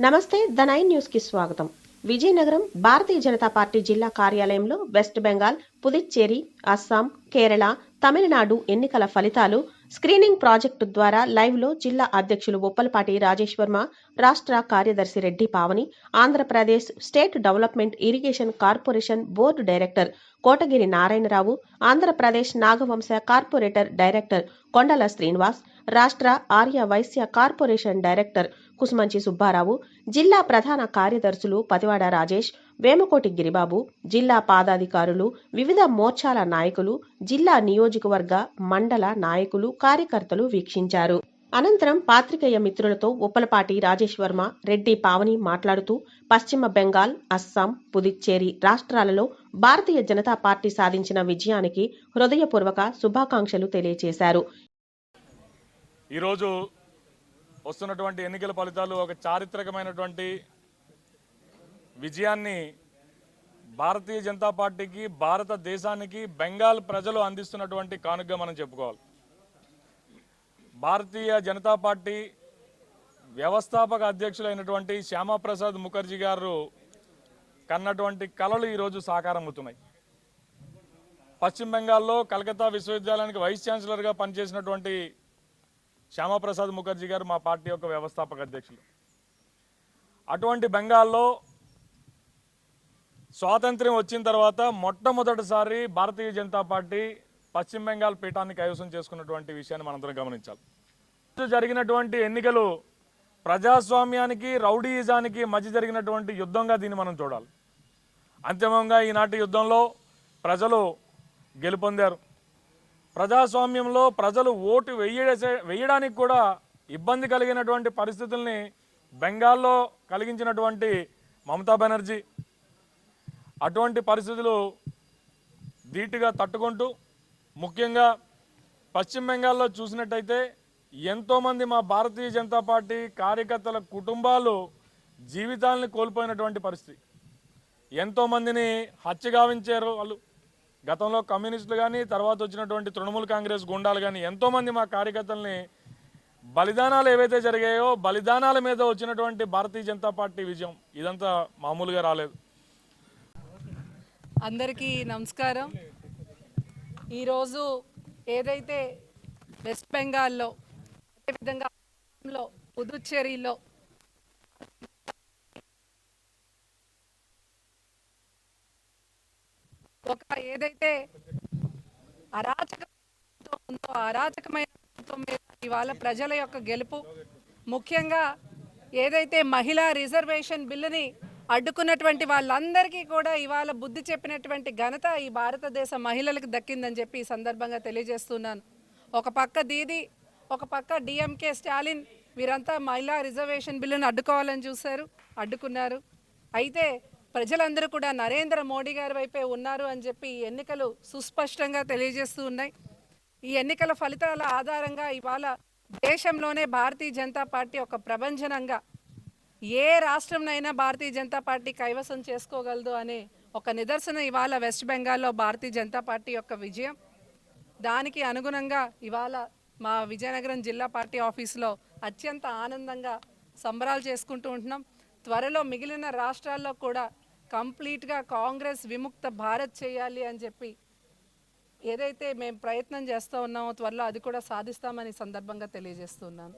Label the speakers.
Speaker 1: నమస్తే the nine news కి స్వాగతం. విజయనగరం భారతీయ జనతా పార్టీ జిల్లా కార్యాలయంలో వెస్ట్ బెంగాల్, పుదుచ్చేరి, అస్సాం, కేరళ, తమిళనాడు ఎన్నికల ఫలితాలు స్క్రీనింగ్ ప్రాజెక్టు ద్వారా లైవ్ లో జిల్లా అధ్యక్షులు ఉప్పలపాటి రాజేష్ వర్మ, రాష్ట్ర కార్యదర్శి Reddy Pavani, Andhra Pradesh state development irrigation corporation board director Kotagiri Narayana Rao, Andhra Pradesh Nagavamsa corporator director Kondala Srinivas, రాష్ట్ర ఆర్య వైశ్య కార్పొరేషన్ డైరెక్టర్ కుసుమంచి సుబ్బారావు, జిల్లా ప్రధాన కార్యదర్శులు పతివాడ రాజేష్, వేమకోటి గిరిబాబు, జిల్లా పాదాధికారులు, వివిధ మోర్చాల నాయకులు, జిల్లా నియోజకవర్గ మండల నాయకులు, కార్యకర్తలు వీక్షించారు. అనంతరం పాత్రికేయ మిత్రులతో ఉప్పలపాటి రాజేష్ వర్మ, రెడ్డి పావని మాట్లాడుతూ పశ్చిమ బెంగాల్, అస్సాం, పుదుచ్చేరి రాష్ట్రాలలో భారతీయ జనతా పార్టీ సాధించిన విజయానికి హృదయపూర్వక శుభాకాంక్షలు తెలియజేశారు.
Speaker 2: ఈరోజు వస్తున్నటువంటి ఎన్నికల ఫలితాలు ఒక చారిత్రకమైనటువంటి విజయాన్ని భారతీయ జనతా పార్టీకి, భారతదేశానికి బెంగాల్ ప్రజలు అందిస్తున్నటువంటి కానుకగా మనం చెప్పుకోవాలి. భారతీయ జనతా పార్టీ వ్యవస్థాపక అధ్యక్షులైనటువంటి శ్యామాప్రసాద్ ముఖర్జీ గారు కన్నటువంటి కలలు ఈరోజు సాకారమవుతున్నాయి. పశ్చిమ బెంగాల్లో కలకత్తా విశ్వవిద్యాలయానికి వైస్ ఛాన్సలర్గా పనిచేసినటువంటి శ్యామాప్రసాద్ ముఖర్జీ గారు మా పార్టీ యొక్క వ్యవస్థాపక అధ్యక్షులు. అటువంటి బెంగాల్లో స్వాతంత్ర్యం వచ్చిన తర్వాత మొట్టమొదటిసారి భారతీయ జనతా పార్టీ పశ్చిమ బెంగాల్ పీఠాన్ని కైవసం చేసుకున్నటువంటి విషయాన్ని మనందరం గమనించాలి. జరిగినటువంటి ఎన్నికలు ప్రజాస్వామ్యానికి, రౌడీయిజానికి మధ్య జరిగినటువంటి యుద్ధంగా దీన్ని మనం చూడాలి. అంతిమంగా ఈనాటి యుద్ధంలో ప్రజలు గెలుపొందారు. ప్రజాస్వామ్యంలో ప్రజలు ఓటు వేయడానికి కూడా ఇబ్బంది కలిగినటువంటి పరిస్థితుల్ని బెంగాల్లో కలిగించినటువంటి మమతా బెనర్జీ అటువంటి పరిస్థితులు ధీటుగా తట్టుకుంటూ, ముఖ్యంగా పశ్చిమ బెంగాల్లో చూసినట్టయితే ఎంతోమంది మా భారతీయ జనతా పార్టీ కార్యకర్తల కుటుంబాలు జీవితాలని కోల్పోయినటువంటి పరిస్థితి. ఎంతోమందిని హత్యగావించారు వాళ్ళు. గతంలో కమ్యూనిస్టులు కానీ, తర్వాత వచ్చినటువంటి తృణమూల్ కాంగ్రెస్ గుండాలు కానీ ఎంతోమంది మా కార్యకర్తల్ని బలిదానాలు ఏవైతే జరిగాయో బలిదానాల మీద వచ్చినటువంటి భారతీయ జనతా పార్టీ విజయం ఇదంతా మామూలుగా రాలేదు.
Speaker 3: అందరికీ నమస్కారం. ఈరోజు ఏదైతే వెస్ట్ బెంగాల్లో, అదేవిధంగా అస్సాంలో, పుదుచ్చేరిలో ఒక ఏదైతే అరాచకం ఉందో అరాచకమైన మీద ఇవాళ ప్రజల యొక్క గెలుపు, ముఖ్యంగా ఏదైతే మహిళా రిజర్వేషన్ బిల్లుని అడ్డుకున్నటువంటి వాళ్ళందరికీ కూడా ఇవాళ బుద్ధి చెప్పినటువంటి ఘనత ఈ భారతదేశ మహిళలకు దక్కిందని చెప్పి ఈ సందర్భంగా తెలియజేస్తున్నాను. ఒక పక్క దీది, ఒక పక్క డిఎంకే స్టాలిన్, వీరంతా మహిళా రిజర్వేషన్ బిల్లును అడ్డుకోవాలని చూశారు, అడ్డుకున్నారు. అయితే ప్రజలందరూ కూడా నరేంద్ర మోడీ గారి వైపే ఉన్నారు అని చెప్పి ఈ ఎన్నికలు సుస్పష్టంగా తెలియజేస్తూ ఉన్నాయి. ఈ ఎన్నికల ఫలితాల ఆధారంగా ఇవాళ దేశంలోనే భారతీయ జనతా పార్టీ ఒక ప్రభంజనంగా ఏ రాష్ట్రంనైనా భారతీయ జనతా పార్టీ కైవసం చేసుకోగలదు అనే ఒక నిదర్శనం ఇవాళ వెస్ట్ బెంగాల్లో భారతీయ జనతా పార్టీ యొక్క విజయం. దానికి అనుగుణంగా ఇవాళ మా విజయనగరం జిల్లా పార్టీ ఆఫీసులో అత్యంత ఆనందంగా సంబరాలు చేసుకుంటూ ఉంటున్నాం. త్వరలో మిగిలిన రాష్ట్రాల్లో కూడా కంప్లీట్గా కాంగ్రెస్ విముక్త భారత్ చేయాలి అని చెప్పి ఏదైతే మేము ప్రయత్నం చేస్తూ ఉన్నామో త్వరలో అది కూడా సాధిస్తామని సందర్భంగా తెలియజేస్తున్నాను.